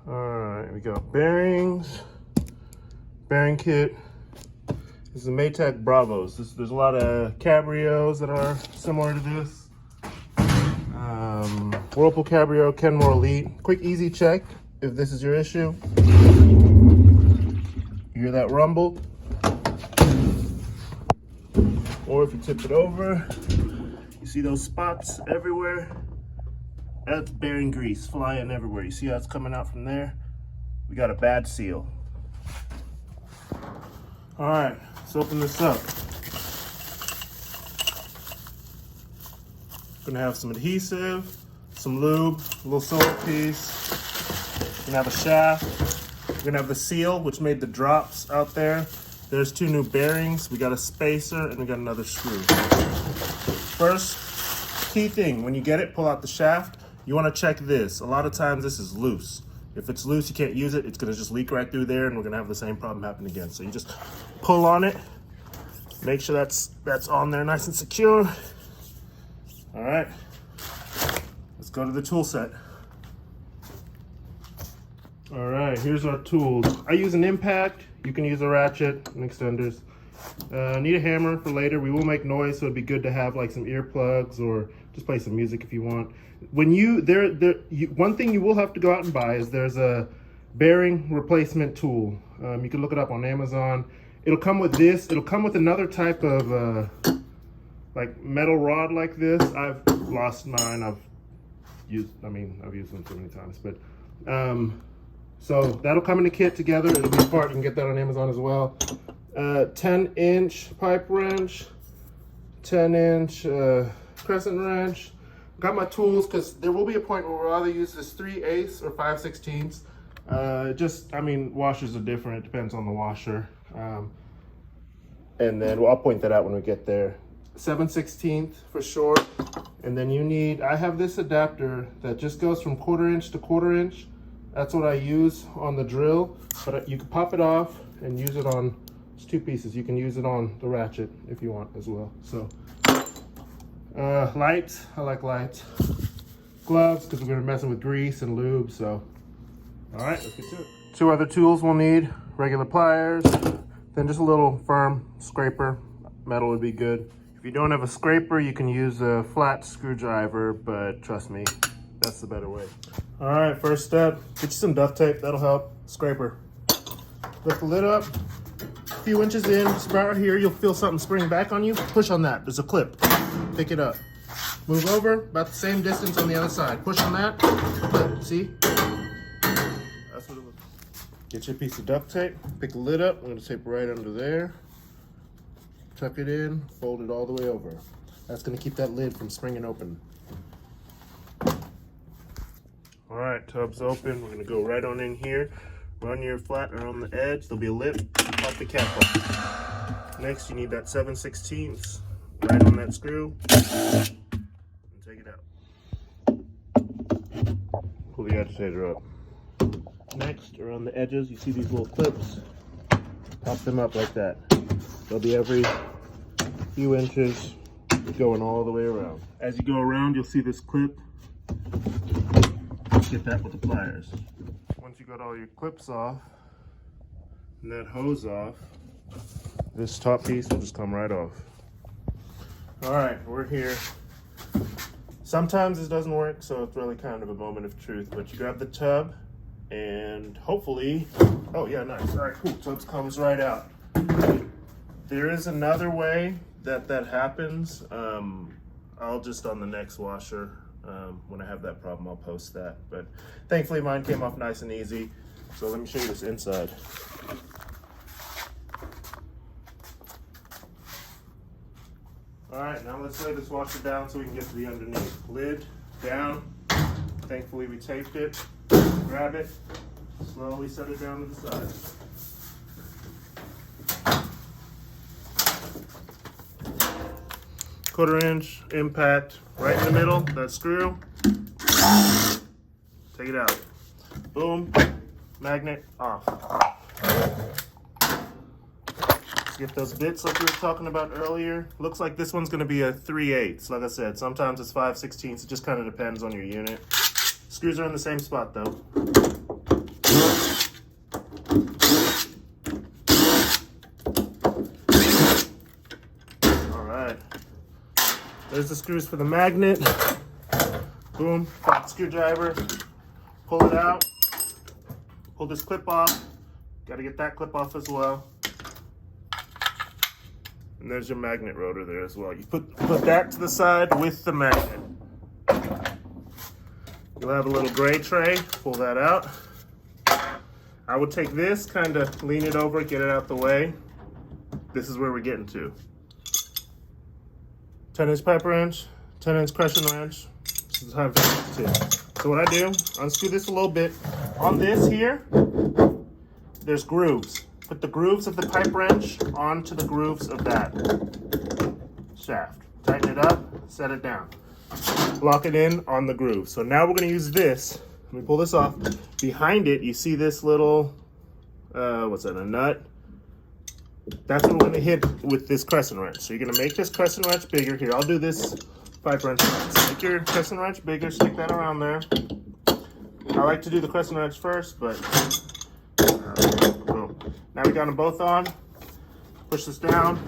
All right, we got bearings, bearing kit. This is a Maytag Bravos. There's a lot of Cabrios that are similar to this. Whirlpool Cabrio, Kenmore Elite. Quick, easy check if this is your issue. You hear that rumble? Or if you tip it over, you see those spots everywhere? That's bearing grease flying everywhere. You see how it's coming out from there? We got a bad seal. All right, let's open this up. Gonna have some adhesive, some lube, a little silver piece. We're gonna have a shaft. We're gonna have the seal, which made the drops out there. There's 2 new bearings. We got a spacer and we got another screw. First, key thing, when you get it, pull out the shaft. You wanna check this. A lot of times this is loose. If it's loose, you can't use it. It's gonna just leak right through there and we're gonna have the same problem happen again. So you just pull on it. Make sure that's on there nice and secure. All right, let's go to the tool set. All right, here's our tools. I use an impact. You can use a ratchet and extenders. Need a hammer for later. We will make noise, so it'd be good to have like some earplugs or just play some music if you want. When one thing you will have to go out and buy is there's a bearing replacement tool. You can look it up on Amazon. It'll come with this. It'll come with another type of like metal rod like this. I've lost mine. I've used them so many times, but so that'll come in a kit together. It'll be a part. You can get that on Amazon as well. 10-inch pipe wrench, 10-inch crescent wrench. Got my tools because there will be a point where we'll either use this 3/8 or 5/16. Washers are different. It depends on the washer. And then I'll point that out when we get there. 7/16 for short. And then I have this adapter that just goes from 1/4 inch to 1/4 inch. That's what I use on the drill, but you can pop it off and use it on, it's 2 pieces. You can use it on the ratchet if you want as well. So, lights, I like lights. Gloves, because we're gonna be messing with grease and lube, so. All right, let's get to it. 2 other tools we'll need, regular pliers, then just a little firm scraper. Metal would be good. If you don't have a scraper, you can use a flat screwdriver, but trust me, that's the better way. All right, first step, get you some duct tape, that'll help. Scraper. Lift the lid up, a few inches in, just right here, you'll feel something spring back on you. Push on that, there's a clip. Pick it up. Move over, about the same distance on the other side. Push on that, clip, see? That's what it looks like. Get your piece of duct tape, pick the lid up, I'm gonna tape right under there. Tuck it in, fold it all the way over. That's gonna keep that lid from springing open. All right, tub's open. We're gonna go right on in here. Run your flat around the edge. There'll be a lip, pop the cap off. Next, you need that 7/16 right on that screw, and take it out. Pull the agitator up. Next, around the edges, you see these little clips. Pop them up like that. They'll be every few inches, going all the way around. As you go around, you'll see this clip. Get that with the pliers. Once you got all your clips off and that hose off, this top piece will just come right off. All right, we're here. Sometimes this doesn't work, so it's really kind of a moment of truth, but you grab the tub and hopefully, oh yeah, nice. All right, cool, tub comes right out. There is another way that happens. I'll just on the next washer, when I have that problem, I'll post that. But thankfully mine came off nice and easy. So let me show you this inside. All right, now let's lay this washer down so we can get to the underneath. Lid down. Thankfully we taped it. Grab it, slowly set it down to the side. Quarter-inch impact right in the middle, that screw. Take it out. Boom, magnet off. Let's get those bits like we were talking about earlier. Looks like this one's gonna be a 3/8. Like I said, sometimes it's 5/16. It just kind of depends on your unit. Screws are in the same spot though. there's the screws for the magnet. Boom, got the screwdriver. Pull it out. Pull this clip off. Got to get that clip off as well. And there's your magnet rotor there as well. You put that to the side with the magnet. You'll have a little gray tray. Pull that out. I would take this, kind of lean it over, get it out the way. This is where we're getting to. 10-inch pipe wrench, 10-inch crescent wrench. This is time for it. So what I do, unscrew this a little bit. On this here, there's grooves. Put the grooves of the pipe wrench onto the grooves of that shaft. Tighten it up, set it down. Lock it in on the groove. So now we're going to use this. Let me pull this off. Behind it, you see this little, what's that, a nut? That's what we're going to hit with this crescent wrench. So you're going to make this crescent wrench bigger. Here, I'll do this pipe wrench. Make your crescent wrench bigger, stick that around there. I like to do the crescent wrench first, but boom. Now we got them both on. Push this down.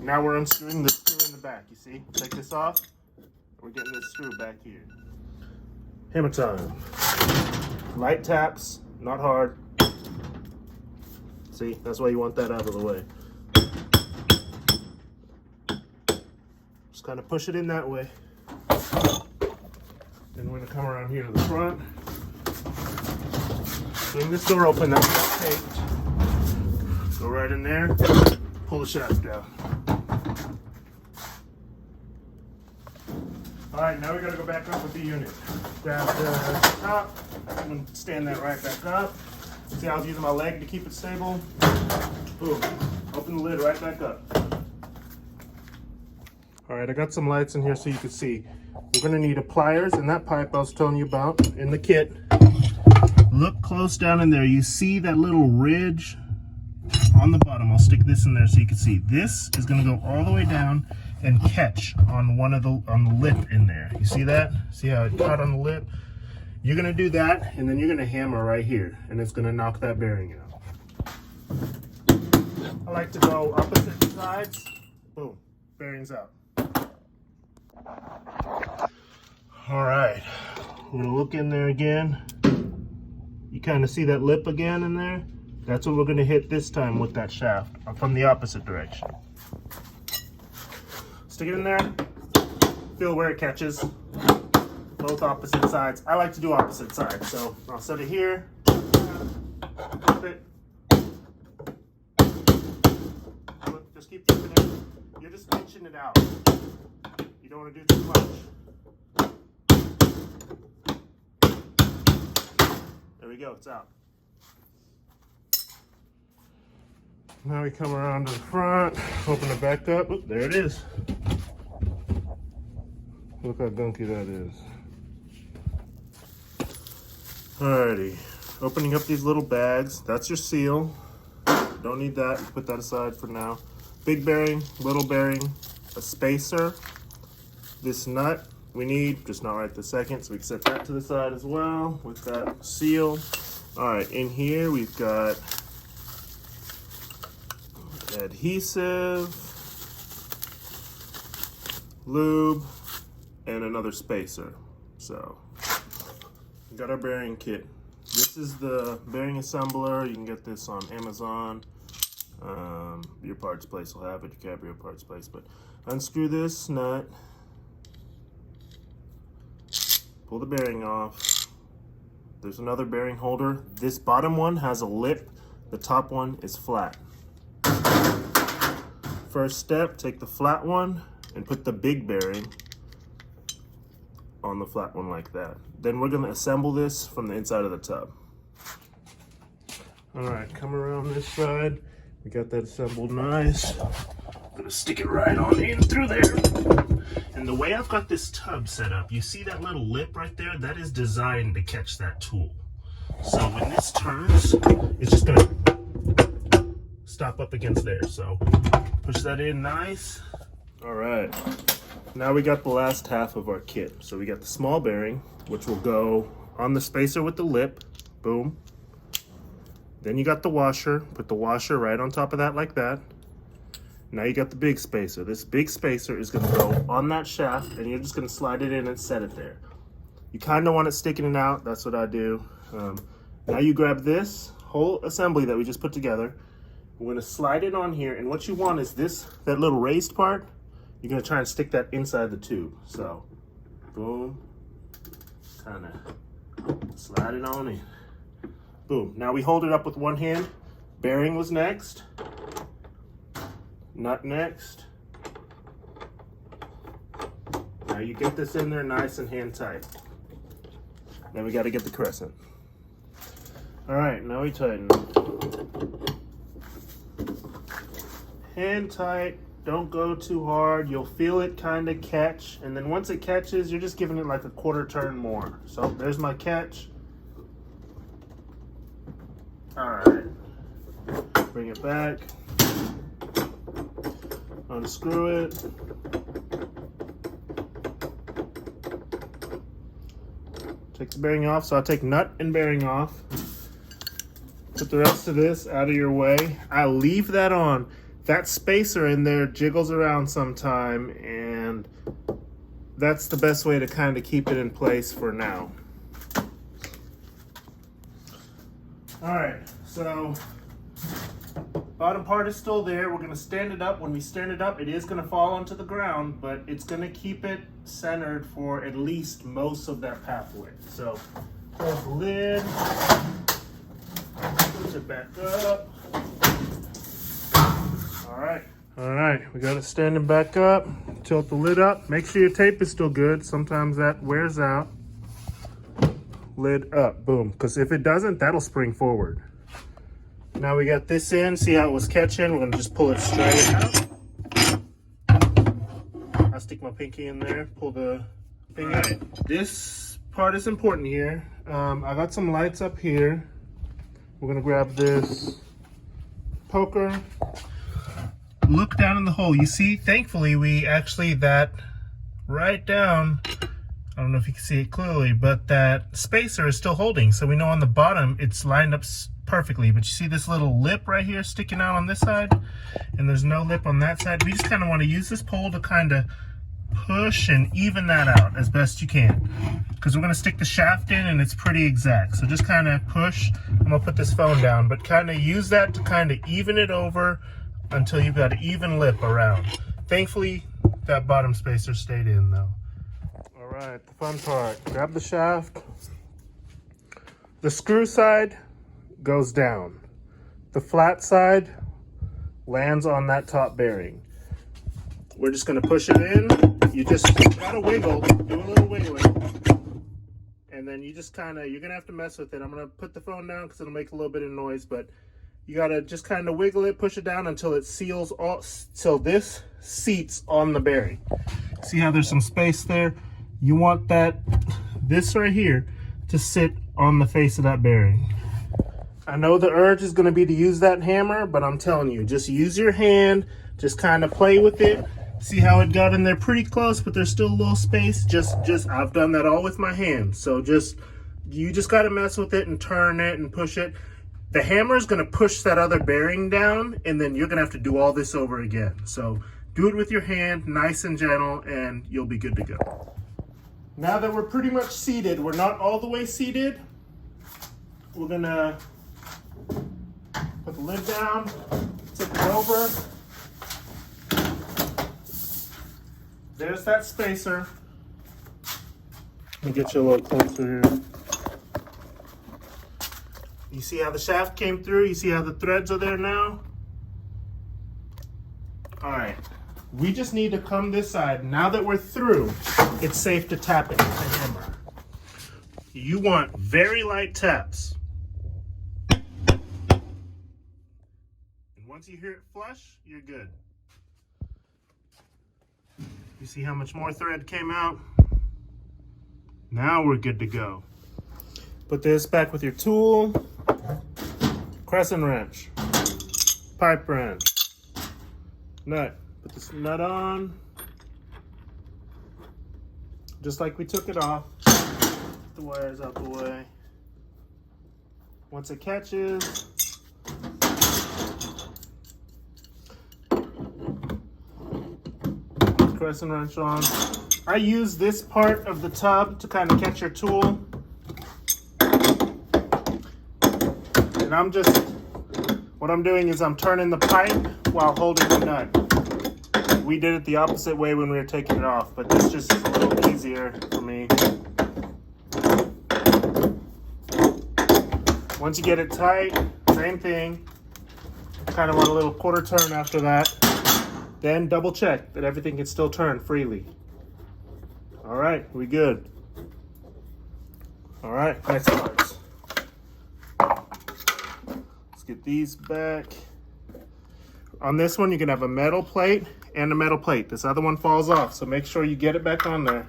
Now we're unscrewing the screw in the back. You see? Take this off. We're getting this screw back here. Hammer time. Light taps, not hard. See, that's why you want that out of the way. Just kind of push it in that way. Then we're gonna come around here to the front. Swing this door open, that's got taped. Go right in there, pull the shaft down. All right, now we gotta go back up with the unit. Grab the top, I'm gonna stand that right back up. See how I was using my leg to keep it stable? Boom, open the lid right back up. All right, I got some lights in here so you can see. We're gonna need a pliers and that pipe I was telling you about in the kit. Look close down in there. You see that little ridge on the bottom? I'll stick this in there so you can see. This is gonna go all the way down and catch on on the lip in there. You see that? See how it caught on the lip? You're gonna do that, and then you're gonna hammer right here, and it's gonna knock that bearing out. I like to go opposite sides. Boom, bearings out. All right, we're gonna look in there again. You kind of see that lip again in there? That's what we're gonna hit this time with that shaft from the opposite direction. Stick it in there, feel where it catches. Both opposite sides. I like to do opposite sides, so I'll set it here, flip it. Just keep flipping it. You're just pinching it out. You don't want to do too much. There we go, it's out. Now we come around to the front, open it back up. Oop, there it is. Look how gunky that is. Alrighty, opening up these little bags. That's your seal. Don't need that. Put that aside for now. Big bearing, little bearing, a spacer. This nut we need, just not right this second, so we can set that to the side as well with that seal. Alright, in here we've got adhesive, lube, and another spacer. So we got our bearing kit. This is the bearing assembler. You can get this on Amazon. Your parts place will have it, your Cabrio parts place. But unscrew this nut, pull the bearing off. There's another bearing holder. This bottom one has a lip. The top one is flat. First step, take the flat one and put the big bearing on the flat one like that. Then we're gonna assemble this from the inside of the tub. All right, come around this side. We got that assembled nice. I'm gonna stick it right on in through there. And the way I've got this tub set up, you see that little lip right there? That is designed to catch that tool. So when this turns, it's just gonna stop up against there. So push that in nice. All right, now we got the last half of our kit. So we got the small bearing, which will go on the spacer with the lip, boom. Then you got the washer, put the washer right on top of that like that. Now you got the big spacer. This big spacer is gonna go on that shaft and you're just gonna slide it in and set it there. You kinda want it sticking it out, that's what I do. Now you grab this whole assembly that we just put together. We're gonna slide it on here, and what you want is that little raised part, you're gonna try and stick that inside the tube. So, boom, kinda slide it on in. Boom, now we hold it up with one hand. Bearing was next. Nut next. Now you get this in there nice and hand tight. Then we gotta get the crescent. All right, now we tighten. Hand tight, don't go too hard. You'll feel it kind of catch, and then once it catches, you're just giving it like a quarter turn more. So there's my catch. All right, bring it back, unscrew it. Take the bearing off, so I'll take nut and bearing off. Put the rest of this out of your way. I leave that on. That spacer in there jiggles around sometime, and that's the best way to kind of keep it in place for now. All right, so bottom part is still there. We're gonna stand it up. When we stand it up, it is gonna fall onto the ground, but it's gonna keep it centered for at least most of that pathway. So close the lid, push it back up. All right, we got it standing back up. Tilt the lid up. Make sure your tape is still good. Sometimes that wears out. Lid up, boom. Because if it doesn't, that'll spring forward. Now we got this in. See how it was catching? We're gonna just pull it straight out. I'll stick my pinky in there, pull the thing out. This part is important here. I got some lights up here. We're gonna grab this poker. Look down in the hole. You see, thankfully, we actually, that right down, I don't know if you can see it clearly, but that spacer is still holding. So we know on the bottom, it's lined up perfectly. But you see this little lip right here sticking out on this side? And there's no lip on that side. We just kind of want to use this pole to kind of push and even that out as best you can. Because we're going to stick the shaft in and it's pretty exact. So just kind of push. I'm going to put this phone down, but kind of use that to kind of even it over until you've got an even lip around. Thankfully, that bottom spacer stayed in though. All right, the fun part. Grab the shaft. The screw side goes down. The flat side lands on that top bearing. We're just gonna push it in. You just gotta wiggle, do a little wiggling. And then you just kinda, you're gonna have to mess with it. I'm gonna put the phone down because it'll make a little bit of noise, but you gotta just kind of wiggle it, push it down until it seals all, till this seats on the bearing. See how there's some space there? You want this right here to sit on the face of that bearing. I know the urge is gonna be to use that hammer, but I'm telling you, just use your hand, just kind of play with it. See how it got in there pretty close, but there's still a little space. I've done that all with my hand. So you just gotta mess with it and turn it and push it. The hammer is going to push that other bearing down, and then you're going to have to do all this over again. So do it with your hand, nice and gentle, and you'll be good to go. Now that we're pretty much seated, we're not all the way seated. We're going to put the lid down, tip it over. There's that spacer. Let me get you a little closer here. You see how the shaft came through? You see how the threads are there now? All right, we just need to come this side. Now that we're through, it's safe to tap it with the hammer. You want very light taps. And once you hear it flush, you're good. You see how much more thread came out? Now we're good to go. Put this back with your tool. Crescent wrench, pipe wrench, nut. Put this nut on, just like we took it off. Get the wires out the way. Once it catches, pressing wrench on. I use this part of the tub to kind of catch your tool. And what I'm doing is I'm turning the pipe while holding the nut. We did it the opposite way when we were taking it off, but this just is a little easier for me. Once you get it tight, same thing. Kind of want a little quarter turn after that. Then double check that everything can still turn freely. All right, we good. All right, next parts. Let's get these back. On this one, you can have a metal plate and a metal plate. This other one falls off, so make sure you get it back on there.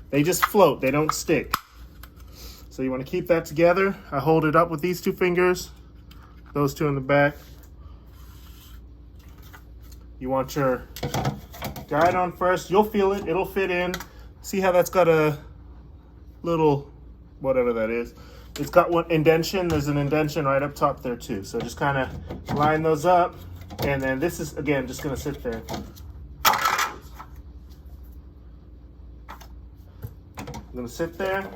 They just float, they don't stick. So you want to keep that together. I hold it up with these two fingers, those two in the back. You want your guide on first. You'll feel it, it'll fit in. See how that's got a little, whatever that is. It's got one indentation. There's an indentation right up top there too. So just kind of line those up. And then this is, again, just gonna sit there. I'm gonna sit there.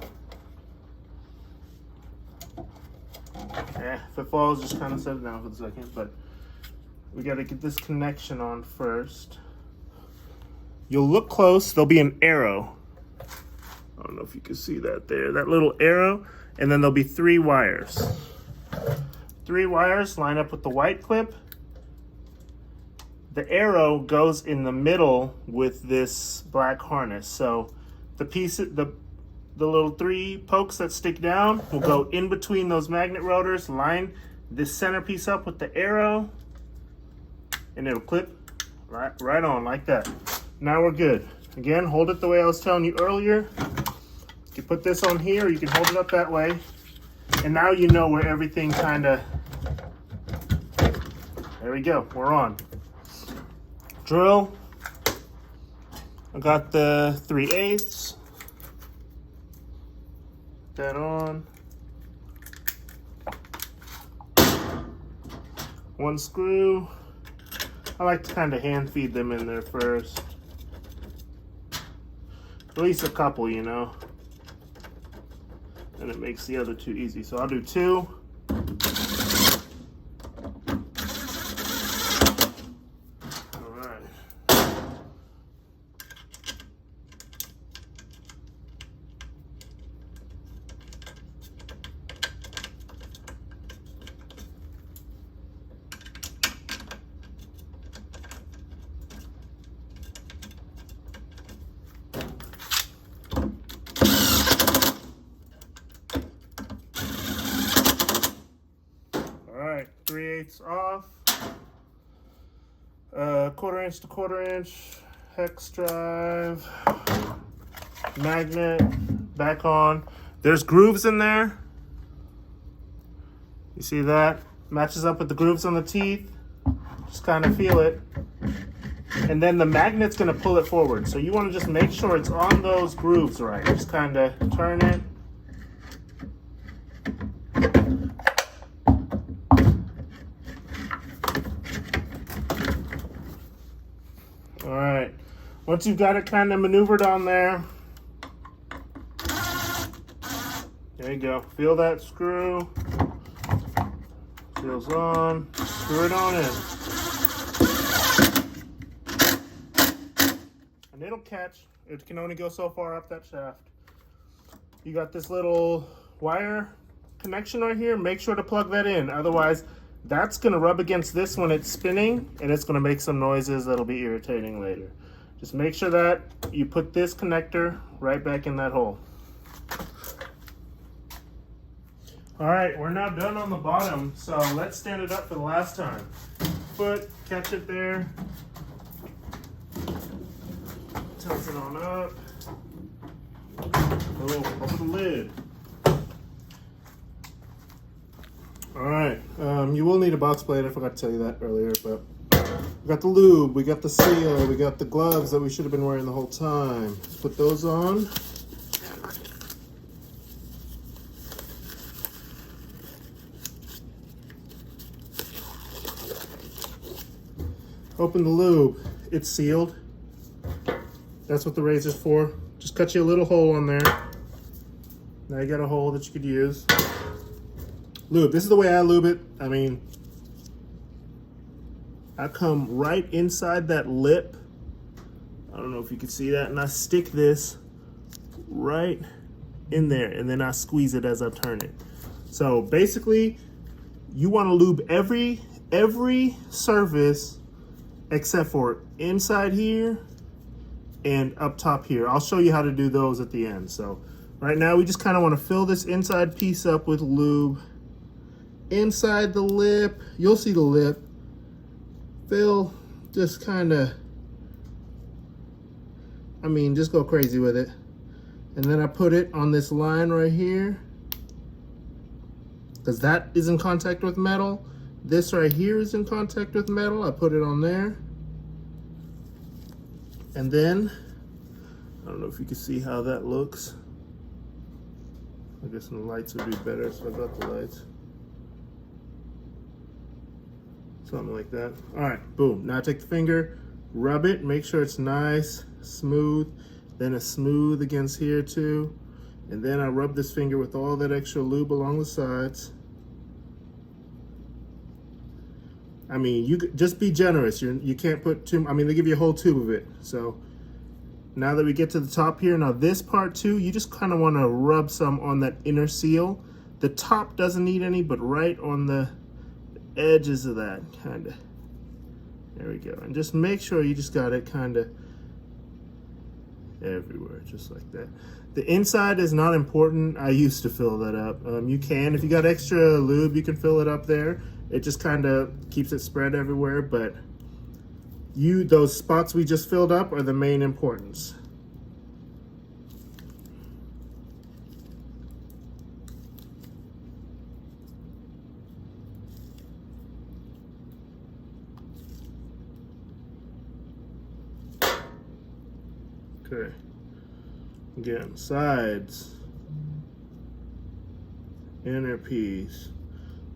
If it falls, just kind of set it down for a second, but we gotta get this connection on first. You'll look close, there'll be an arrow. I don't know if you can see that there, that little arrow, and then there'll be 3 wires. 3 wires line up with the white clip. The arrow goes in the middle with this black harness. So the piece, the little 3 pokes that stick down will go in between those magnet rotors, line this center piece up with the arrow, and it'll clip right on like that. Now we're good. Again, hold it the way I was telling you earlier. You can put this on here, you can hold it up that way. And now you know where everything kinda, there we go, we're on. Drill, I got the 3/8. That on. 1 screw. I like to kind of hand feed them in there first. At least a couple, you know. And it makes the other 2 easy. So I'll do 2. Alright, 3/8 off. 1/4 inch to 1/4 inch hex drive. Magnet back on. There's grooves in there. You see that? Matches up with the grooves on the teeth. Just kind of feel it. And then the magnet's going to pull it forward. So you want to just make sure it's on those grooves right. Just kind of turn it. All right. Once you've got it kind of maneuvered on there, there you go. Feel that screw. Seals on. Screw it on in. And it'll catch. It can only go so far up that shaft. You got this little wire connection right here. Make sure to plug that in. Otherwise, that's going to rub against this when it's spinning, and it's going to make some noises that'll be irritating later. Just make sure that you put this connector right back in that hole. All right, we're now done on the bottom, so let's stand it up for the last time. Foot, catch it there. Tilt it on up. Oh, open the lid. All right, you will need a box plate. I forgot to tell you that earlier, but we got the lube, we got the seal, we got the gloves that we should have been wearing the whole time. Let's put those on. Open the lube. It's sealed. That's what the razor's for. Just cut you a little hole on there. Now you got a hole that you could use. Lube, this is the way I lube it. I mean, I come right inside that lip. I don't know if you can see that. And I stick this right in there. And then I squeeze it as I turn it. So basically, you want to lube every surface except for inside here and up top here. I'll show you how to do those at the end. So right now we just kind of want to fill this inside piece up with lube. Inside the lip, you'll see the lip. Fill, just kind of, I mean, just go crazy with it. And then I put it on this line right here, because that is in contact with metal. This right here is in contact with metal. I put it on there. And then, I don't know if you can see how that looks. I guess the lights would be better, so I got the lights. Something like that. All right, boom. Now I take the finger, rub it, make sure it's nice, smooth. Then it's smooth against here too. And then I rub this finger with all that extra lube along the sides. I mean, you just be generous. You can't put too, I mean, they give you a whole tube of it. So now that we get to the top here, now this part too, you just kind of want to rub some on that inner seal. The top doesn't need any, but right on the edges of that, kind of. There we go. And just make sure you just got it kind of everywhere, just like that. The inside is not important. I used to fill that up. You can, if you got extra lube, you can fill it up there. It just kind of keeps it spread everywhere, but those spots we just filled up are the main importance. Okay. Again, sides, inner piece,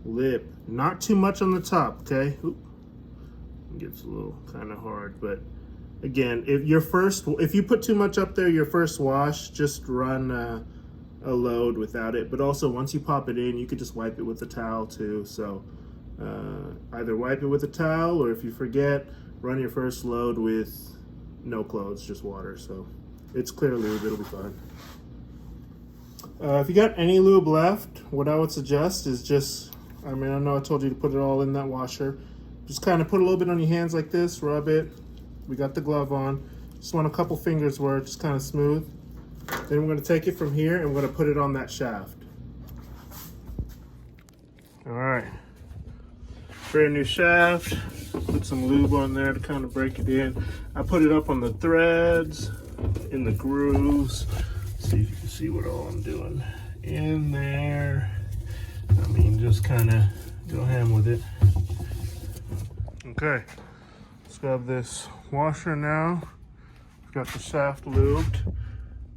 lip, not too much on the top, okay? Oop. It gets a little kind of hard, but again, if you put too much up there your first wash, just run a load without it. But also, once you pop it in, you could just wipe it with a towel too. So either wipe it with a towel, or if you forget, run your first load with no clothes, just water. So it's clear lube, it'll be fine. If you got any lube left, what I would suggest is just, I mean, I know I told you to put it all in that washer. Just kind of put a little bit on your hands like this, rub it. We got the glove on. Just want a couple fingers worth, just kind of smooth. Then we're going to take it from here and we're going to put it on that shaft. All right. Brand new shaft. Put some lube on there to kind of break it in. I put it up on the threads, in the grooves. See if you can see what all I'm doing in there. I mean, just kind of go ham with it. Okay, let's grab this washer now. We've got the shaft lubed.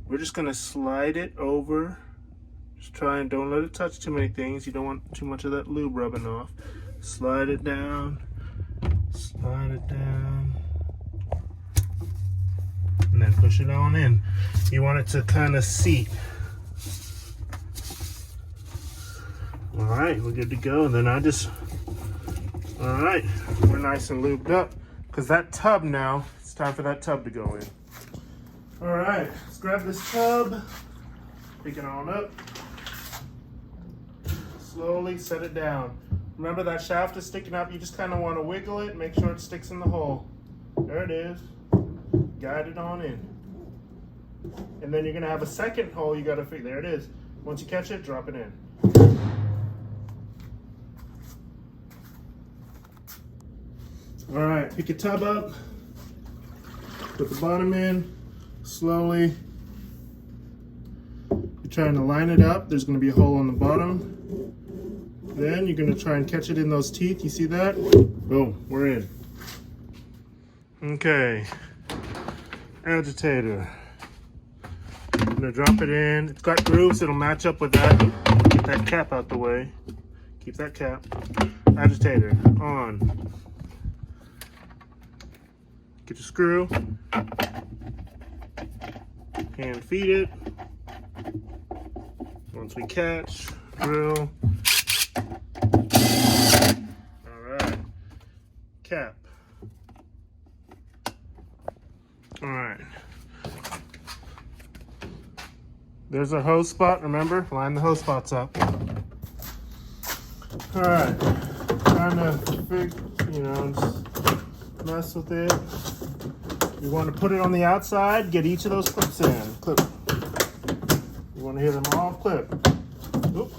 We're just gonna slide it over. Just try and don't let it touch too many things. You don't want too much of that lube rubbing off. Slide it down, and then push it on in. You want it to kind of seat. All right, we're good to go. And then all right, we're nice and lubed up, because that tub now, it's time for that tub to go in. All right, let's grab this tub, pick it on up, slowly set it down. Remember that shaft is sticking up, you just kind of want to wiggle it, make sure it sticks in the hole. There it is, guide it on in. And then you're gonna have a second hole you gotta figure, there it is. Once you catch it, drop it in. All right, pick your tub up, put the bottom in, slowly. You're trying to line it up, there's gonna be a hole on the bottom. Then you're gonna try and catch it in those teeth, you see that? Boom, we're in. Okay, agitator. I'm gonna drop it in. It's got grooves, it'll match up with that. Get that cap out the way. Keep that cap. Agitator, on. Get your screw. Hand feed it. Once we catch, drill. All right, cap. All right. There's our hose spot, remember? Line the hose spots up. All right, trying to just mess with it. You want to put it on the outside, get each of those clips in. Clip. You want to hear them all clip. Oop.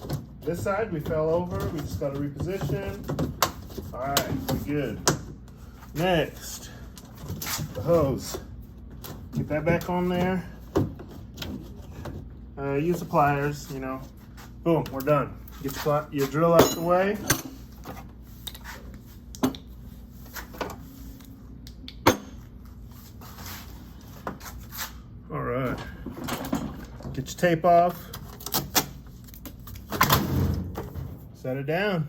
This side we fell over, we just got to reposition. All right, we're good. Next, the hose. Get that back on there. Use the pliers, Boom, we're done. Get your drill out the way. All right. Get your tape off. Set it down.